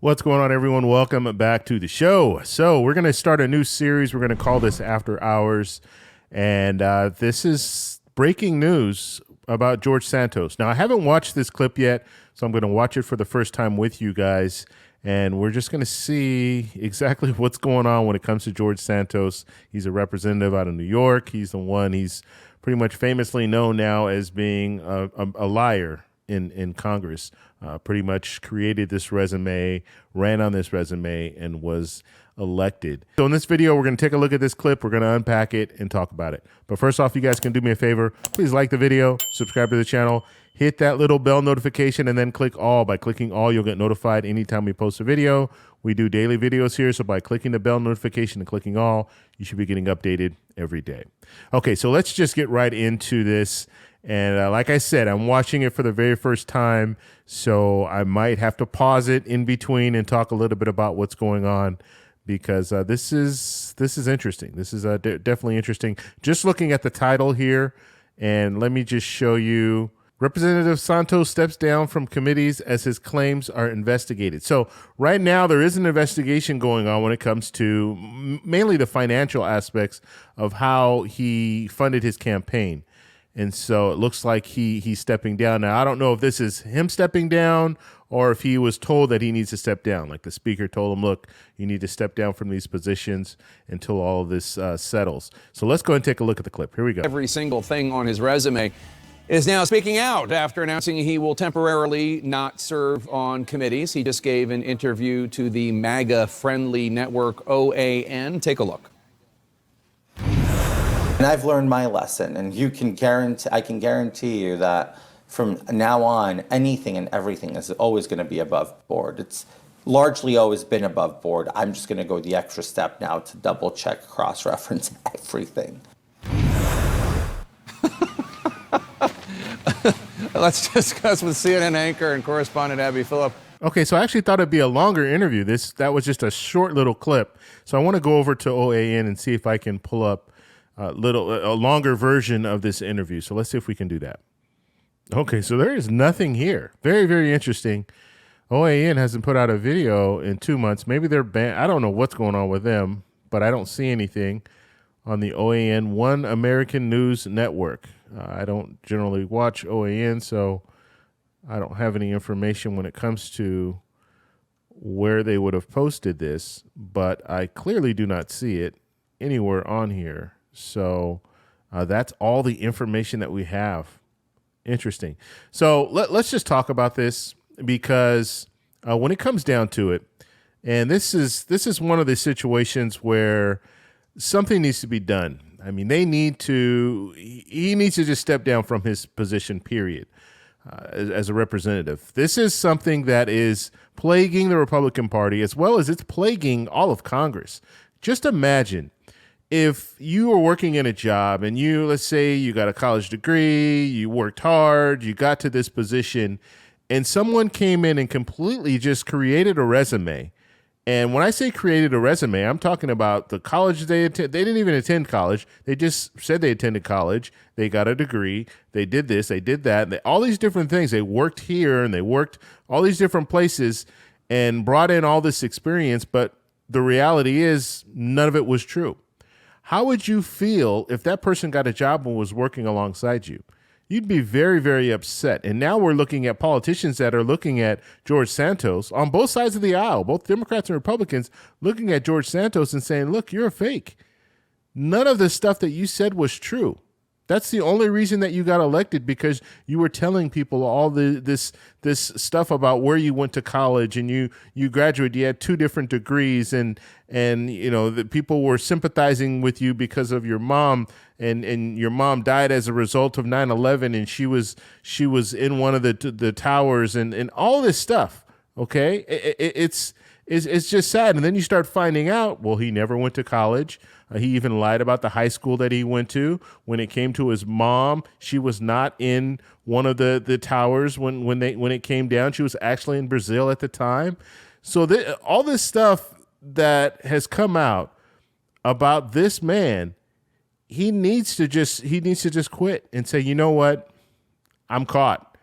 What's going on, everyone? Welcome back to the show. So we're going to start a new series. We're going to call this After Hours. And this is breaking news about George Santos. Now, I haven't watched this clip yet, so I'm going to watch it for the first time with you guys. And we're just going to see exactly what's going on when it comes to George Santos. He's a representative out of New York. He's pretty much famously known now as being a liar in Congress. Pretty much created this resume, ran on this resume, and was elected. So in this video, we're going to take a look at this clip. We're going to unpack it and talk about it. But first off, you guys can do me a favor. Please like the video, subscribe to the channel, hit that little bell notification, and then click all. By clicking all, you'll get notified anytime we post a video. We do daily videos here, so by clicking the bell notification and clicking all, you should be getting updated every day. Okay, so let's just get right into this. And like I said, I'm watching it for the very first time, so I might have to pause it in between and talk a little bit about what's going on, because this is interesting. This is definitely interesting. Just looking at the title here, and let me just show you. Representative Santos steps down from committees as his claims are investigated. So right now there is an investigation going on when it comes to mainly the financial aspects of how he funded his campaign. And so it looks like he's stepping down. Now, I don't know if this is him stepping down or if he was told that he needs to step down. Like the speaker told him, look, you need to step down from these positions until all of this settles. So let's go and take a look at the clip. Here we go. Every single thing on his resume is now speaking out after announcing he will temporarily not serve on committees. He just gave an interview to the MAGA-friendly network OAN. Take a look. And I've learned my lesson, and I can guarantee you that from now on, anything and everything is always going to be above board. It's largely always been above board. I'm just going to go the extra step now to double check, cross-reference everything. Let's discuss with CNN anchor and correspondent Abby Phillip. Okay, so I actually thought it'd be a longer interview. That was just a short little clip. So I want to go over to OAN and see if I can pull up a longer version of this interview. So let's see if we can do that. Okay, so there is nothing here. Very, very interesting. OAN hasn't put out a video in 2 months. Maybe they're banned. I don't know what's going on with them, but I don't see anything on the OAN One American News Network. I don't generally watch OAN, so I don't have any information when it comes to where they would have posted this, but I clearly do not see it anywhere on here. So that's all the information that we have. Interesting. So let's just talk about this, because when it comes down to it, and this is one of the situations where something needs to be done. I mean, he needs to just step down from his position, period, as a representative. This is something that is plaguing the Republican Party, as well as it's plaguing all of Congress. Just imagine if you were working in a job and let's say you got a college degree, you worked hard, you got to this position, and someone came in and completely just created a resume. And when I say created a resume, I'm talking about the college they attended. They didn't even attend college. They just said they attended college. They got a degree. They did this. They did that. All these different things. They worked here and they worked all these different places and brought in all this experience. But the reality is none of it was true. How would you feel if that person got a job and was working alongside you? You'd be very, very upset. And now we're looking at politicians that are looking at George Santos on both sides of the aisle, both Democrats and Republicans, looking at George Santos and saying, look, you're a fake. None of the stuff that you said was true. That's the only reason that you got elected, because you were telling people all this stuff about where you went to college and you graduated. You had 2 different degrees, and you know the people were sympathizing with you because of your mom, and your mom died as a result of 9/11, and she was in one of the towers and all this stuff. Okay, it's just sad. And then you start finding out, well, he never went to college. He even lied about the high school that he went to. When it came to his mom, she was not in one of the towers when it came down. She was actually in Brazil at the time. So all this stuff that has come out about this man, he needs to just quit and say, you know what, I'm caught,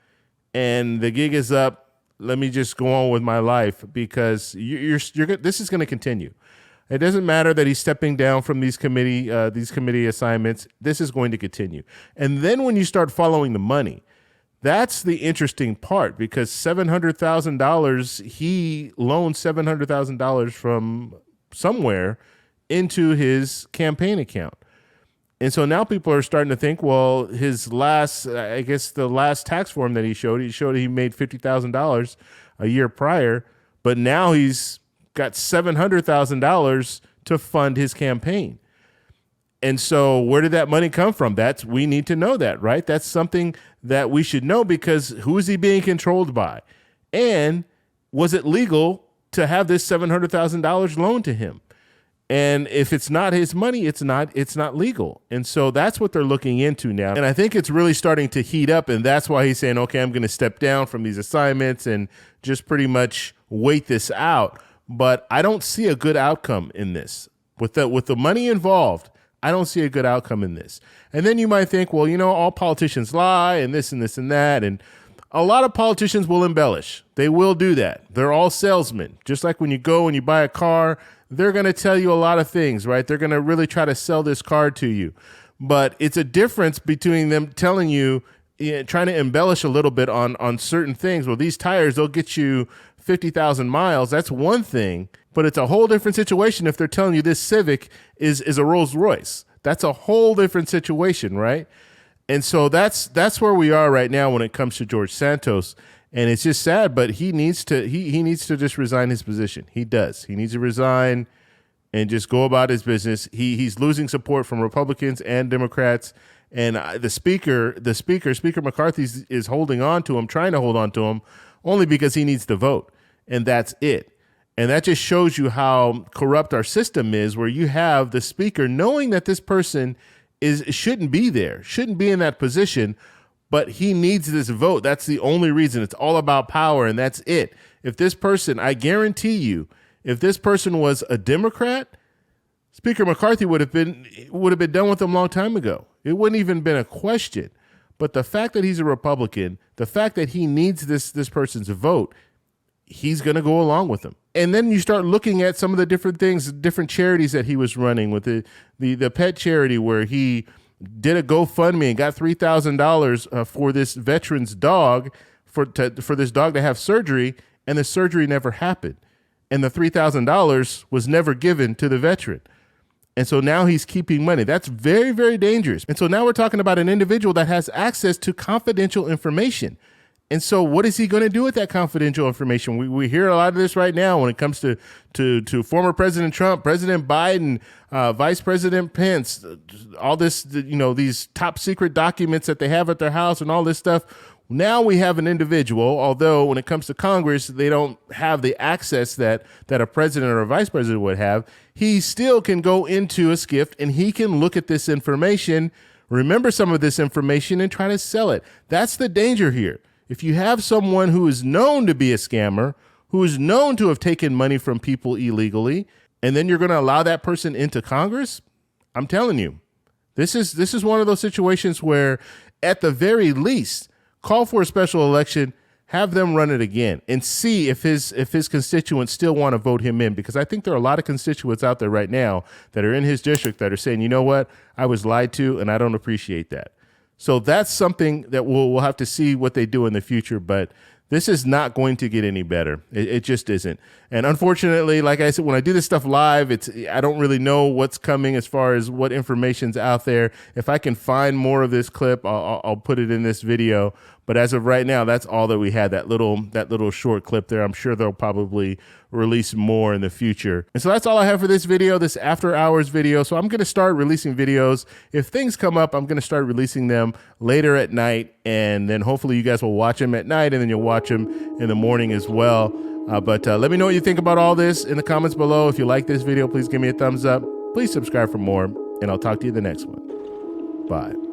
and the gig is up. let me just go on with my life because this is going to continue. It doesn't matter that he's stepping down from these committee assignments. This is going to continue. And then when you start following the money, that's the interesting part, because $700,000, he loaned $700,000 from somewhere into his campaign account. And so now people are starting to think, well, his last, I guess the last tax form that he showed he made $50,000 a year prior, but now he's got $700,000 to fund his campaign. And so where did that money come from? We need to know that, right? That's something that we should know, because who is he being controlled by? And was it legal to have this $700,000 loaned to him? And if it's not his money, it's not legal. And so that's what they're looking into now. And I think it's really starting to heat up. And that's why he's saying, okay, I'm going to step down from these assignments and just pretty much wait this out. But I don't see a good outcome in this. With the money involved, I don't see a good outcome in this. And then you might think, well, all politicians lie and this and this and that. And a lot of politicians will embellish. They will do that. They're all salesmen. Just like when you go and you buy a car, they're going to tell you a lot of things, right? They're going to really try to sell this car to you. But it's a difference between them telling you, trying to embellish a little bit on certain things. Well, these tires, they'll get you 50,000 miles. That's one thing. But it's a whole different situation if they're telling you this Civic is a Rolls Royce. That's a whole different situation, right? And so that's where we are right now when it comes to George Santos. And it's just sad, but he needs to just resign his position. He does. He needs to resign and just go about his business. He's losing support from Republicans and Democrats. And Speaker McCarthy is holding on to him, trying to hold on to him, only because he needs to vote. And that's it. And that just shows you how corrupt our system is, where you have the speaker knowing that this person shouldn't be there, shouldn't be in that position, but he needs this vote. That's the only reason. It's all about power, and that's it. If this person, I guarantee you, if this person was a Democrat, Speaker McCarthy would have been done with him a long time ago. It wouldn't even been a question. But the fact that he's a Republican, the fact that he needs this person's vote, he's going to go along with him. And then you start looking at some of the different things, different charities that he was running, with the pet charity where he did a GoFundMe and got $3,000 for this veteran's dog, for this dog to have surgery, and the surgery never happened. And the $3,000 was never given to the veteran. And so now he's keeping money. That's very, very dangerous. And so now we're talking about an individual that has access to confidential information. And so what is he going to do with that confidential information? We hear a lot of this right now when it comes to former President Trump, President Biden, Vice President Pence, all this, these top secret documents that they have at their house and all this stuff. Now we have an individual, although when it comes to Congress, they don't have the access that a president or a vice president would have. He still can go into a SCIF and he can look at this information, remember some of this information, and try to sell it. That's the danger here. If you have someone who is known to be a scammer, who is known to have taken money from people illegally, and then you're going to allow that person into Congress, I'm telling you, this is one of those situations where, at the very least, call for a special election, have them run it again, and see if his constituents still want to vote him in. Because I think there are a lot of constituents out there right now that are in his district that are saying, you know what, I was lied to, and I don't appreciate that. So that's something that we'll have to see what they do in the future, but this is not going to get any better. It just isn't. And unfortunately, like I said, when I do this stuff live, I don't really know what's coming as far as what information's out there. If I can find more of this clip, I'll put it in this video. But as of right now, that's all that we had, that little short clip there. I'm sure they'll probably release more in the future. And so that's all I have for this video, this after hours video. So I'm going to start releasing videos. If things come up, I'm going to start releasing them later at night. And then hopefully you guys will watch them at night, and then you'll watch them in the morning as well. But let me know what you think about all this in the comments below. If you like this video, please give me a thumbs up. Please subscribe for more, and I'll talk to you in the next one. Bye.